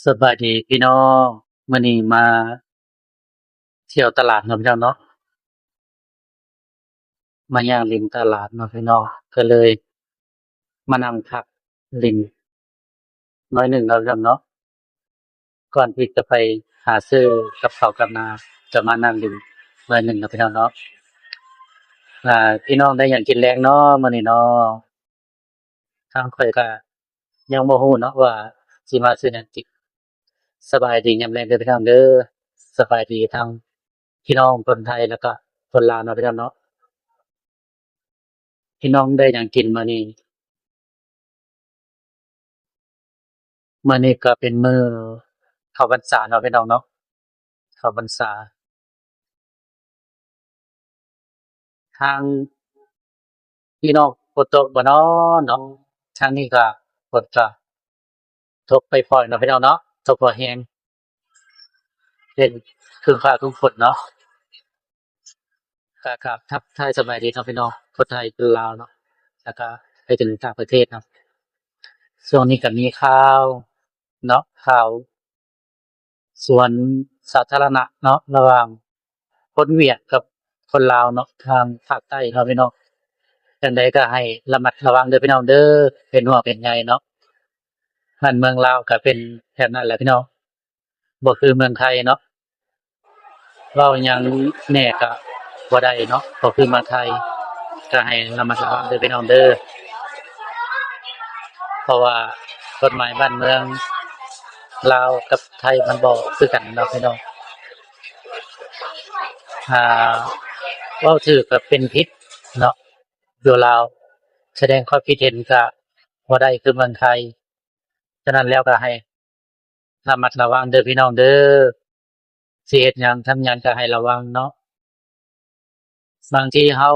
สบายดีพี่น้องมื้อนี้มาเที่ยวตลาดเนาะพี่น้องเนาะมาย่างริมตลาดเนาะพี่น้องก็เลยมานั่งพักริมน้อยหนึ่งเนาะพี่น้องเนาะก่อนที่จะไปหาซื้อกับข้าวกับน้ำจะมานั่งริมน้อยหนึ่งเนาะพี่น้องเนาะพี่น้องได้หยังกินแลงเนาะมื้อนี้เนาะทางข้อยก็ยังบ่ฮู้เนาะว่าสิมาซื้อหยังกินสบายดียามแลงเด้อพี่น้องเด้อสบายดีทั้งพี่น้องคนไทยแล้วก็คนลาวเนาะพี่น้องเนาะพี่น้องได้หยังกินมื้อนี้ มื้อนี้ก็เป็นมื้อเข้าพรรษาเนาะพี่น้องเนาะเข้าพรรษาทางพี่น้องฝนตกบ่น้อเนาะทางนี้ก็ฝนก็ตกปล่อยๆเนาะพี่น้องเนาะตกบ่แรงเป็นครึ้มฟ้าครึ้มฝนเนาะก็ทักทายสบายดีเนาะพี่น้องคนไทยคนลาวเนาะแล้วก็ไปถึงต่างประเทศเนาะช่วงนี้ก็มีข่าวเนาะข่าวสวนสาธารณะเนาะระหว่างคนเวียดกับคนลาวเนาะทางภาคใต้เนาะพี่น้อง จั่งใดก็ให้ระมัดระวังเด้อพี่น้องเด้อเป็นห่วงเป็นใยเนาะบ้านเมืองลาวก็เป็นแบบนั้นแหละพี่น้องบ่คือเมืองไทยเนาะเว้าหยังแหน่ก็บ่ได้เนาะบ่คือเมืองไทยก็ให้ระมัดระวังเด้อพี่น้องเด้อเพราะว่ากฎหมายบ้านเมืองลาวกับไทยมันบ่คือกันเนาะพี่น้องถ้าเว้าถูกก็เป็นผิดเนาะอยู่ลาวแสดงความคิดเห็นก็บ่ได้คือเมืองไทยฉะนั้นแล้วก็ให้ระมัดระวังเด้อพี่น้องเด้อ สิเฮ็ดหยังทำหยังก็ให้ระวังเนาะบางทีเรา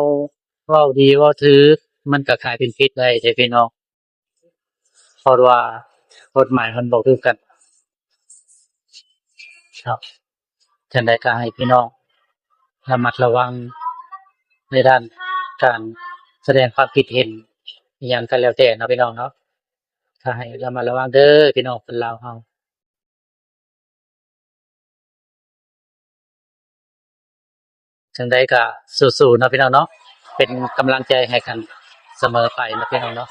เว้าดีเว้าถูกมันก็กลายเป็นผิดได้เด้พี่น้องเพราะว่ากฎหมายมันบ่คือกันครับจั่งใดก็ให้พี่น้องระมัดระวังในด้านการแสดงความคิดเห็นอิหยังก็แล้วแต่เนาะพี่น้องเนาะก็ให้ระมัดระวังเด้อพี่น้องคนลาวเราจั่งใดก็สู้ๆเนาะพี่น้องเนาะเป็นกำลังใจให้กันเสมอไปเนาะพี่น้องเนาะ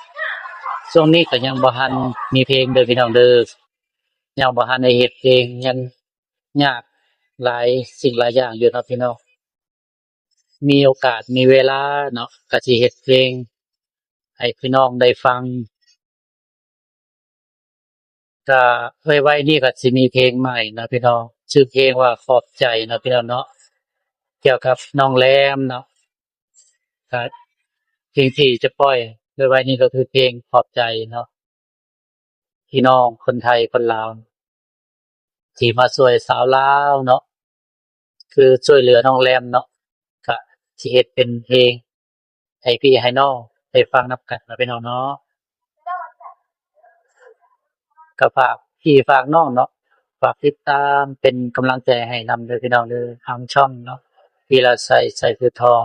ช่วงนี้ก็ยังบ่ทันมีเพลงเด้อพี่น้องเด้อ ยังบ่ทันได้เฮ็ดเพลงยังยากหลายสิ่งหลายอย่างอยู่เนาะพี่น้องมีโอกาสมีเวลาเนาะก็สิเฮ็ดเพลงให้พี่น้องได้ฟังก็ไว้ๆนี้ก็สิมีเพลงใหม่เนาะพี่น้องชื่อเพลงว่าขอบใจเนาะพี่น้องเนาะเกี่ยวกับน้องแรมเนาะก็เพลงที่จะปล่อยไว้ๆนี้ก็คือเพลงขอบใจเนาะพี่น้องคนไทยคนลาวที่มาช่วยสาวลาวเนาะคือช่วยเหลือน้องแรมเนาะก็สิเฮ็ดเป็นเพลง ให้พี่ให้น้องได้ฟังนำกันเนาะพี่น้องเนาะก็ฝากพี่ฝากน้องเนาะฝากติดตามเป็นกำลังใจให้นำเด้อพี่น้องเด้อทางช่องเนาะวีรชัยชัยคือทอง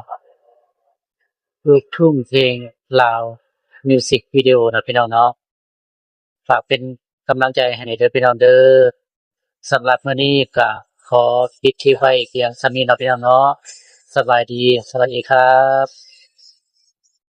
ลูกทุ่งเพลงลาวมิวสิกวิดีโอเนาะพี่น้องเนาะฝากเป็นกำลังใจให้เด้อพี่น้องเด้อสำหรับมื้อนี้ก็ขอปิดคลิปไว้เพียงส่ำนี้เนาะพี่น้องเนาะสบายดีสวัสดีครับ